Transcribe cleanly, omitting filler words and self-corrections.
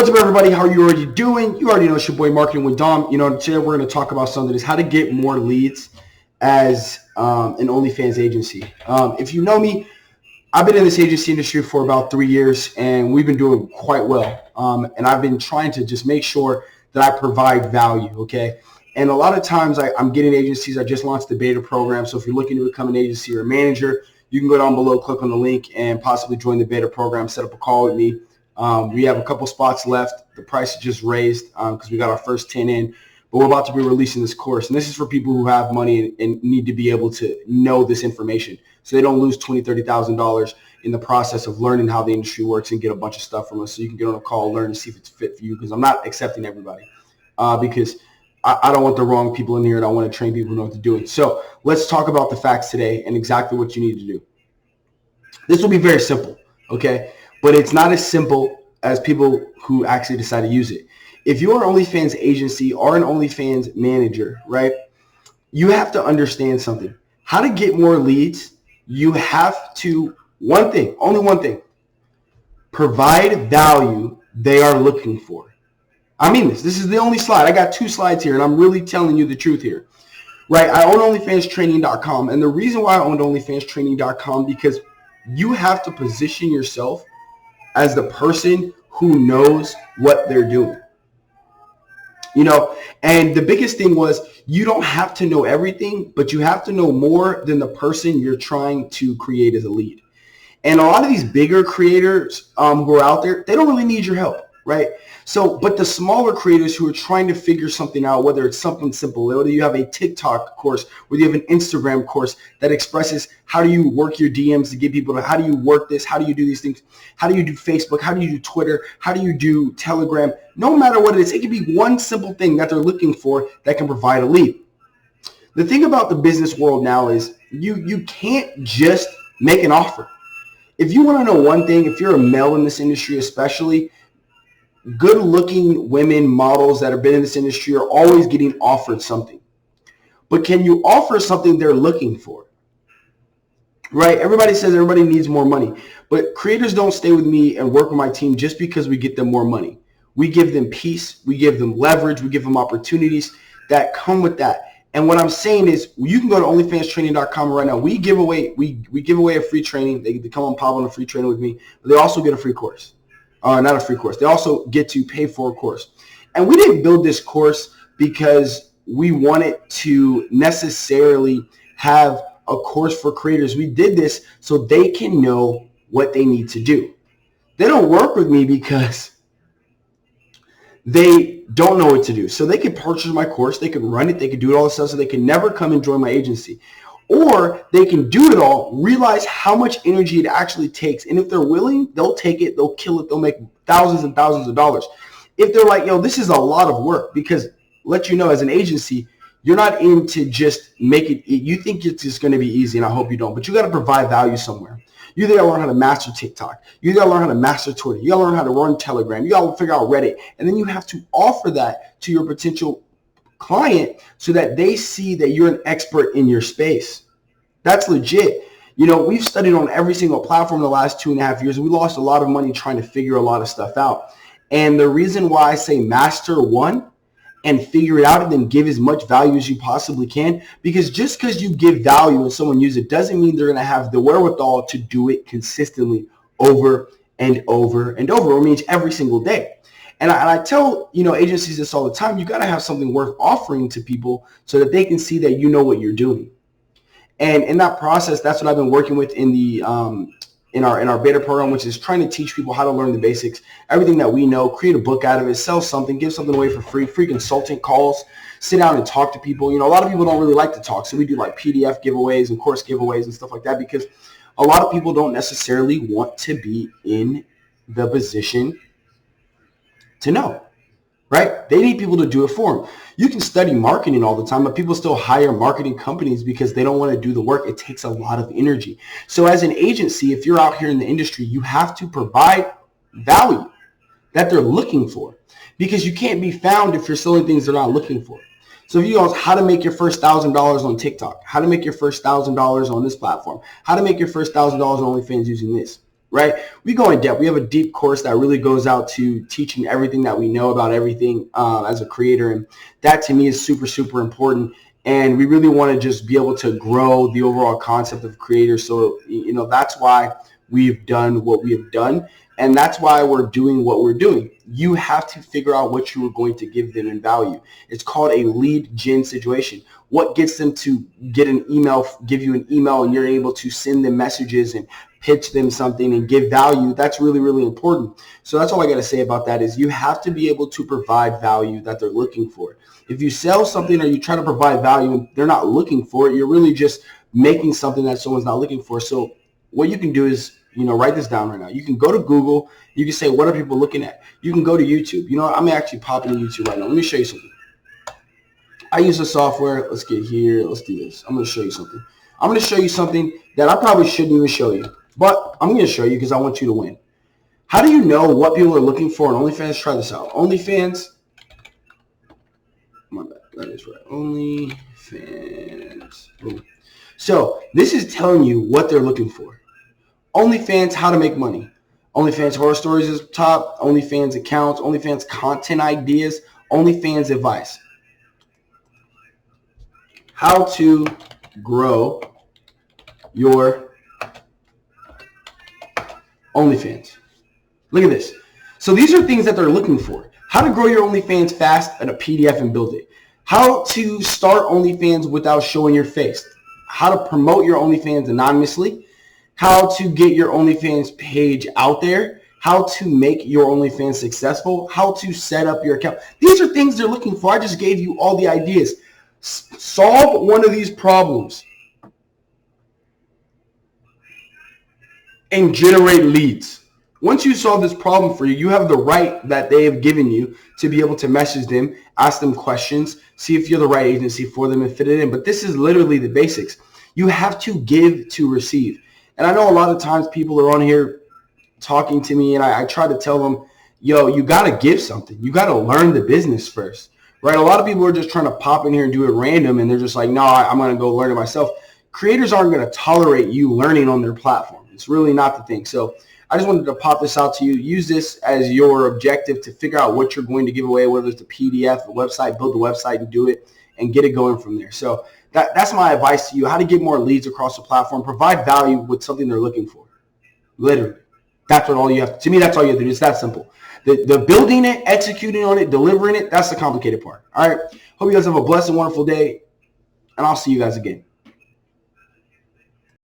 What's up, everybody? How are you already doing? You already know it's your boy Marketing with Dom. Today we're going to talk about something is how to get more leads as an OnlyFans agency. If you know me, I've been in this agency industry for about 3 years, and we've been doing quite well. And I've been trying to just make sure that I provide value, okay? And a lot of times I'm getting agencies. I just launched the beta program, so if you're looking to become an agency or a manager, you can go down below, click on the link, and possibly join the beta program, set up a call with me. We have a couple spots left. The price is just raised because we got our first 10 in. But we're about to be releasing this course. And this is for people who have money and need to be able to know this information so they don't lose $20,000, $30,000 in the process of learning how the industry works and get a bunch of stuff from us. So you can get on a call, learn, and see if it's fit for you, because I'm not accepting everybody because I don't want the wrong people in here, and I want to train people who know what they're doing. So let's talk about the facts today and exactly what you need to do. This will be very simple, okay? But it's not as simple as people who actually decide to use it. If you're an OnlyFans agency or an OnlyFans manager, right, you have to understand something. How to get more leads, you have to, only one thing, provide value they are looking for. I mean this. This is the only slide. I got 2 slides here, and I'm really telling you the truth here. Right, I own OnlyFansTraining.com, and the reason why I owned OnlyFansTraining.com because you have to position yourself as the person who knows what they're doing. And the biggest thing was you don't have to know everything, but you have to know more than the person you're trying to create as a lead. And a lot of these bigger creators who are out there, they don't really need your help, right? So, but the smaller creators who are trying to figure something out, whether it's something simple, whether you have a TikTok course, whether you have an Instagram course that expresses how do you work your DMs to get people to, how do you work this, how do you do these things, how do you do Facebook, how do you do Twitter, how do you do Telegram, no matter what it is, it can be one simple thing that they're looking for that can provide a lead. The thing about the business world now is you can't just make an offer. If you want to know one thing, if you're a male in this industry especially, good-looking women, models that have been in this industry are always getting offered something. But can you offer something they're looking for? Right? Everybody says everybody needs more money. But creators don't stay with me and work with my team just because we get them more money. We give them peace. We give them leverage. We give them opportunities that come with that. And what I'm saying is you can go to OnlyFansTraining.com right now. We give away a free training. They come on pop on a free training with me. But they also get a free course. Not a free course. They also get to pay for a course. And we didn't build this course because we wanted to necessarily have a course for creators. We did this so they can know what they need to do. They don't work with me because they don't know what to do. So they could purchase my course. They could run it. They could do all this stuff so they can never come and join my agency. Or they can do it all, realize how much energy it actually takes. And if they're willing, they'll take it, they'll kill it, they'll make thousands and thousands of dollars. If they're like, this is a lot of work, because let you know, as an agency, you're not into just make it, you think it's just going to be easy, and I hope you don't, but you got to provide value somewhere. You got to learn how to master TikTok. You got to learn how to master Twitter. You got to learn how to run Telegram. You got to figure out Reddit. And then you have to offer that to your potential client so that they see that you're an expert in your space. That's legit. We've studied on every single platform the last 2.5 years. We lost a lot of money trying to figure a lot of stuff out. And the reason why I say master one and figure it out and then give as much value as you possibly can, because just because you give value and someone uses it doesn't mean they're going to have the wherewithal to do it consistently over and over and over. It means every single day. And I tell, agencies this all the time. You got to have something worth offering to people so that they can see that you know what you're doing. And in that process, that's what I've been working with in the in our beta program, which is trying to teach people how to learn the basics, everything that we know, create a book out of it, sell something, give something away for free consultant calls, sit down and talk to people. A lot of people don't really like to talk, so we do like PDF giveaways and course giveaways and stuff like that because a lot of people don't necessarily want to be in the position to know. Right? They need people to do it for them. You can study marketing all the time, but people still hire marketing companies because they don't want to do the work. It takes a lot of energy. So as an agency, if you're out here in the industry, you have to provide value that they're looking for, because you can't be found if you're selling things they're not looking for. So if you ask how to make your first $1,000 on TikTok, how to make your first $1,000 on this platform, how to make your first $1,000 on OnlyFans using this, right? We go in depth. We have a deep course that really goes out to teaching everything that we know about everything as a creator. And that to me is super, super important. And we really want to just be able to grow the overall concept of creators. So, that's why we've done what we have done. And that's why we're doing what we're doing. You have to figure out what you are going to give them in value. It's called a lead gen situation. What gets them to get an email, give you an email, and you're able to send them messages and pitch them something and give value. That's really, really important. So that's all I got to say about that is you have to be able to provide value that they're looking for. If you sell something or you try to provide value and they're not looking for it, you're really just making something that someone's not looking for. So what you can do is, write this down right now. You can go to Google. You can say, what are people looking at? You can go to YouTube. I'm actually popping to YouTube right now. Let me show you something. I use the software. Let's get here. Let's do this. I'm going to show you something. I'm going to show you something that I probably shouldn't even show you, but I'm going to show you because I want you to win. How do you know what people are looking for on OnlyFans? Try this out. OnlyFans. My bad. That is right. OnlyFans. Boom. So this is telling you what they're looking for. OnlyFans, how to make money. OnlyFans horror stories is top. OnlyFans accounts. OnlyFans content ideas. OnlyFans advice. How to grow your OnlyFans. Look at this. So these are things that they're looking for. How to grow your OnlyFans fast in a PDF and build it. How to start OnlyFans without showing your face. How to promote your OnlyFans anonymously. How to get your OnlyFans page out there. How to make your OnlyFans successful. How to set up your account. These are things they're looking for. I just gave you all the ideas. Solve one of these problems and generate leads. Once you solve this problem for you, you have the right that they have given you to be able to message them, ask them questions, see if you're the right agency for them and fit it in. But this is literally the basics. You have to give to receive. And I know a lot of times people are on here talking to me and I try to tell them, yo, you got to give something. You got to learn the business first. Right? A lot of people are just trying to pop in here and do it random, and they're just like, no, I'm going to go learn it myself. Creators aren't going to tolerate you learning on their platform. It's really not the thing. So I just wanted to pop this out to you. Use this as your objective to figure out what you're going to give away, whether it's a PDF, a website, build the website and do it and get it going from there. So that's my advice to you, how to get more leads across the platform. Provide value with something they're looking for. Literally. That's what all you have to me, that's all you have to do. It's that simple. The building it, executing on it, delivering it, that's the complicated part. All right. Hope you guys have a blessed and wonderful day, and I'll see you guys again.